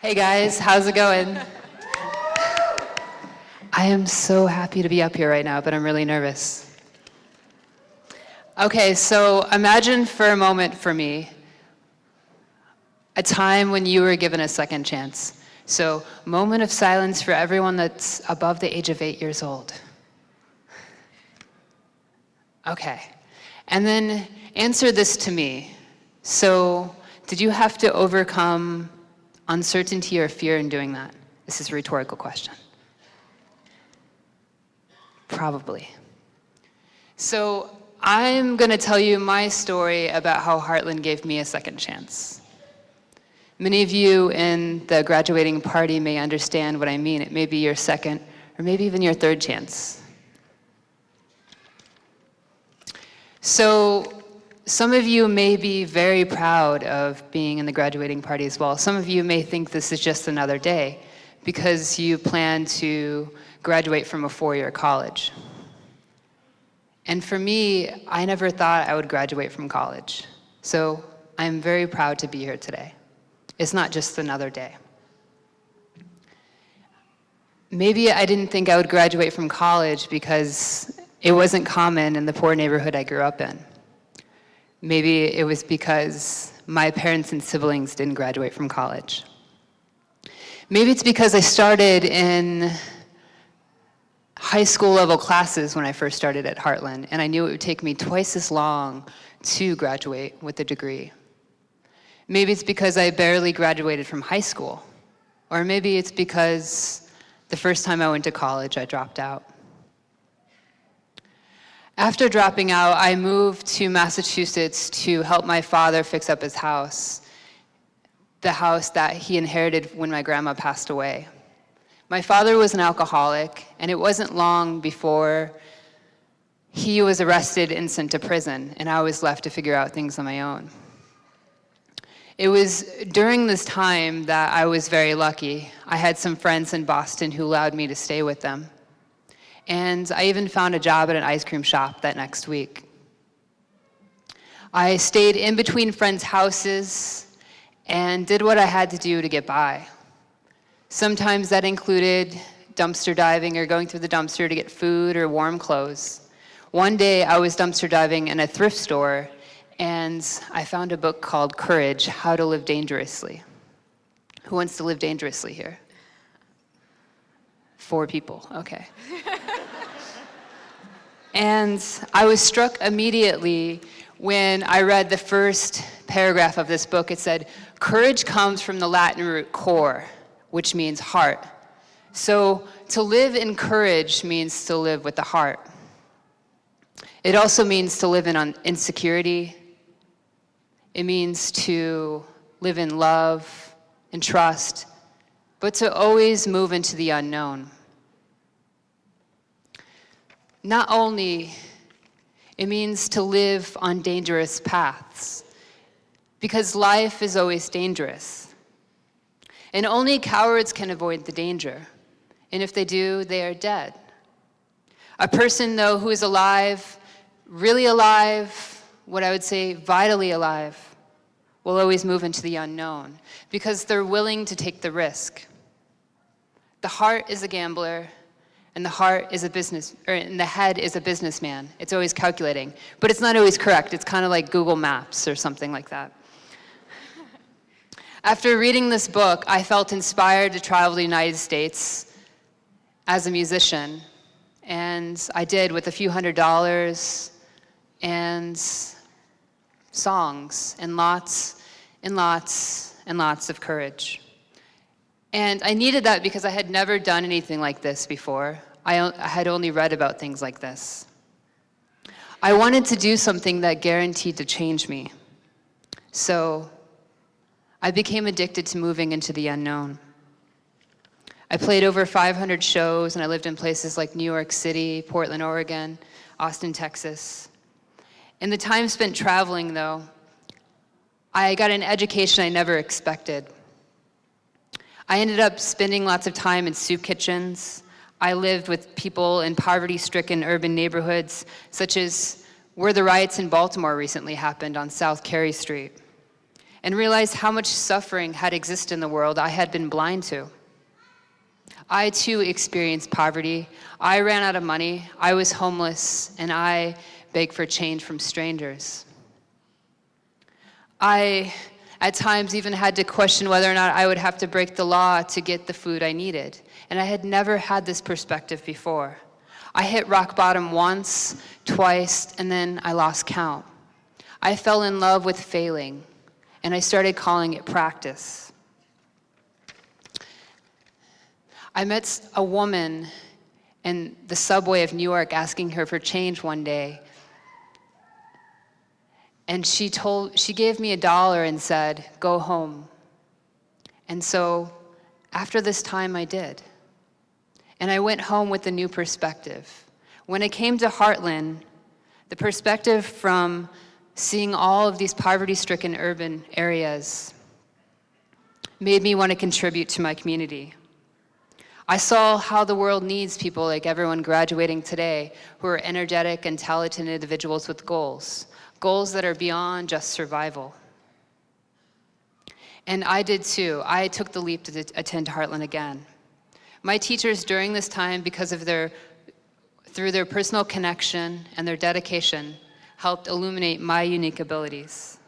Hey guys, how's it going? I am so happy to be up here right now, but I'm really nervous. Okay, so imagine for a moment for me a time when you were given a second chance. So, moment of silence for everyone that's above the age of 8 years old. Okay, and then answer this to me. So, did you have to overcome uncertainty or fear in doing that? This is a rhetorical question. Probably. So I'm going to tell you my story about how Heartland gave me a second chance. Many of you in the graduating party may understand what I mean. It may be your second or maybe even your third chance. So some of you may be very proud of being in the graduating party as well. Some of you may think this is just another day because you plan to graduate from a four-year college. And for me, I never thought I would graduate from college. So I'm very proud to be here today. It's not just another day. Maybe I didn't think I would graduate from college because it wasn't common in the poor neighborhood I grew up in. Maybe it was because my parents and siblings didn't graduate from college. Maybe it's because I started in high school level classes when I first started at Heartland, and I knew it would take me twice as long to graduate with a degree. Maybe it's because I barely graduated from high school, or maybe it's because the first time I went to college, I dropped out. After dropping out, I moved to Massachusetts to help my father fix up his house, the house that he inherited when my grandma passed away. My father was an alcoholic, and it wasn't long before he was arrested and sent to prison, and I was left to figure out things on my own. It was during this time that I was very lucky. I had some friends in Boston who allowed me to stay with them. And I even found a job at an ice cream shop that next week. I stayed in between friends' houses and did what I had to do to get by. Sometimes that included dumpster diving or going through the dumpster to get food or warm clothes. One day I was dumpster diving in a thrift store and I found a book called Courage, How to Live Dangerously. Who wants to live dangerously here? 4 people, okay. And I was struck immediately when I read the first paragraph of this book. It said, courage comes from the Latin root cor, which means heart. So to live in courage means to live with the heart. It also means to live in insecurity. It means to live in love and trust, but to always move into the unknown. Not only it means to live on dangerous paths, because life is always dangerous. And only cowards can avoid the danger. And if they do, they are dead. A person, though, who is alive, really alive, what I would say vitally alive, will always move into the unknown because they're willing to take the risk. The heart is a gambler, and the heart is and the head is a businessman. It's always calculating, but it's not always correct. It's kind of like Google Maps or something like that. After reading this book, I felt inspired to travel to the United States as a musician, and I did with a few $100s and songs and lots and lots and lots of courage. And I needed that because I had never done anything like this before. I had only read about things like this. I wanted to do something that guaranteed to change me. So I became addicted to moving into the unknown. I played over 500 shows, and I lived in places like New York City, Portland, Oregon, Austin, Texas. In the time spent traveling, though, I got an education I never expected. I ended up spending lots of time in soup kitchens. I lived with people in poverty-stricken urban neighborhoods, such as where the riots in Baltimore recently happened on South Carey Street. and realized how much suffering had existed in the world I had been blind to. I too experienced poverty. I ran out of money. I was homeless, and I begged for change from strangers. I, at times, even had to question whether or not I would have to break the law to get the food I needed. And I had never had this perspective before. I hit rock bottom once, twice, and then I lost count. I fell in love with failing, and I started calling it practice. I met a woman in the subway of New York asking her for change one day. And she gave me $1 and said, "Go home." And so after this time, I did. And I went home with a new perspective. When it came to Heartland, the perspective from seeing all of these poverty-stricken urban areas made me want to contribute to my community. I saw how the world needs people like everyone graduating today who are energetic and talented individuals with goals that are beyond just survival. And I did too. I took the leap to attend Heartland again. My teachers during this time, through their personal connection and their dedication, helped illuminate my unique abilities.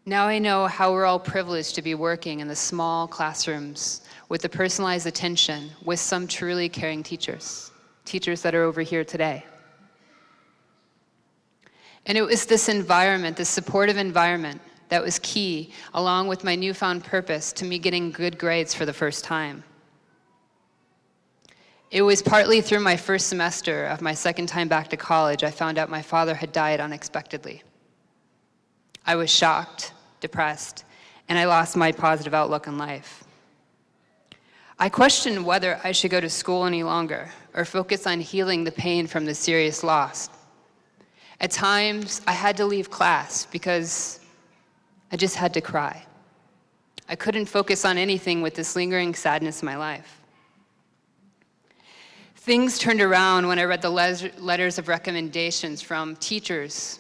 Now I know how we're all privileged to be working in the small classrooms with the personalized attention with some truly caring teachers that are over here today. And it was this environment, this supportive environment, that was key, along with my newfound purpose, to me getting good grades for the first time. It was partly through my first semester of my second time back to college I found out my father had died unexpectedly. I was shocked, depressed, and I lost my positive outlook on life. I questioned whether I should go to school any longer or focus on healing the pain from the serious loss. At times, I had to leave class because I just had to cry. I couldn't focus on anything with this lingering sadness in my life. Things turned around when I read the letters of recommendations from teachers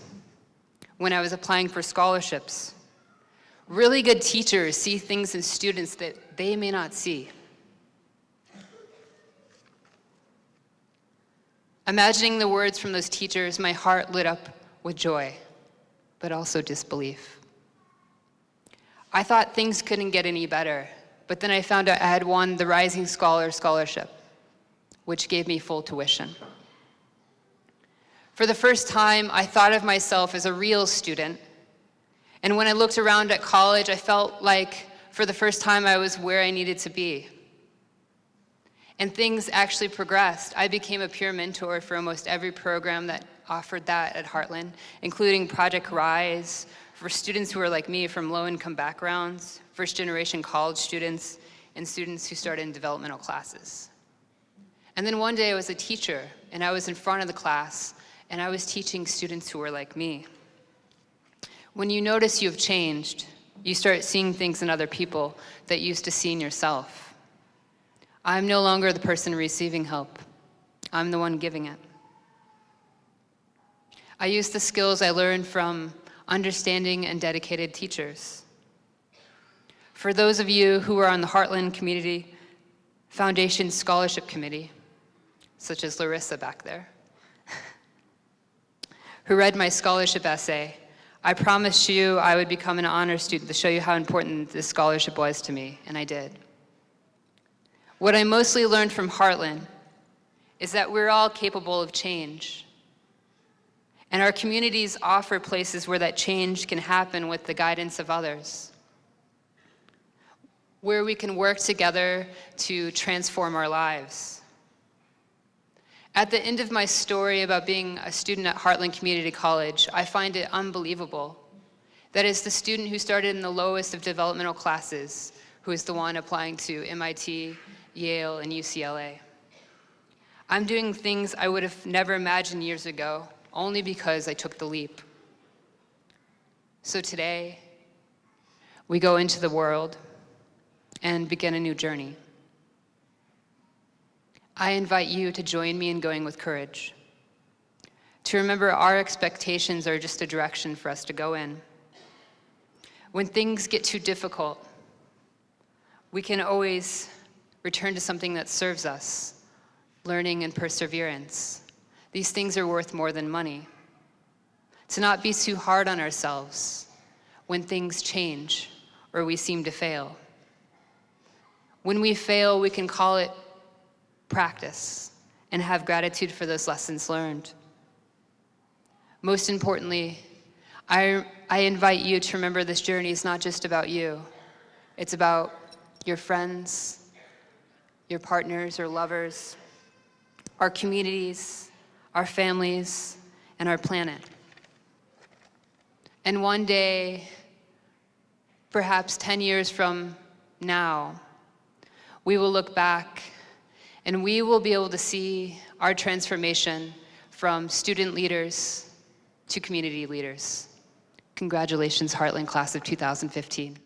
when I was applying for scholarships. Really good teachers see things in students that they may not see. Imagining the words from those teachers, my heart lit up with joy, but also disbelief. I thought things couldn't get any better, but then I found out I had won the Rising Scholar Scholarship, which gave me full tuition. For the first time, I thought of myself as a real student, and when I looked around at college, I felt like for the first time I was where I needed to be. And things actually progressed. I became a peer mentor for almost every program that offered that at Heartland, including Project Rise, for students who are like me from low-income backgrounds, first-generation college students, and students who started in developmental classes. And then one day I was a teacher, and I was in front of the class, and I was teaching students who were like me. When you notice you've changed, you start seeing things in other people that you used to see in yourself. I'm no longer the person receiving help. I'm the one giving it. I use the skills I learned from understanding and dedicated teachers. For those of you who are on the Heartland Community Foundation Scholarship Committee, such as Larissa back there, who read my scholarship essay, I promised you I would become an honor student to show you how important this scholarship was to me, and I did. What I mostly learned from Heartland is that we're all capable of change. And our communities offer places where that change can happen with the guidance of others, where we can work together to transform our lives. At the end of my story about being a student at Heartland Community College, I find it unbelievable that as the student who started in the lowest of developmental classes, who is the one applying to MIT, Yale, and UCLA. I'm doing things I would have never imagined years ago, only because I took the leap. So today, we go into the world and begin a new journey. I invite you to join me in going with courage. to remember our expectations are just a direction for us to go in. When things get too difficult, we can always return to something that serves us, learning and perseverance. These things are worth more than money. To not be too hard on ourselves when things change or we seem to fail. When we fail, we can call it practice and have gratitude for those lessons learned. Most importantly, I invite you to remember this journey is not just about you. It's about your friends, your partners or lovers, our communities, our families, and our planet. And one day, perhaps 10 years from now, we will look back and we will be able to see our transformation from student leaders to community leaders. Congratulations, Heartland Class of 2015.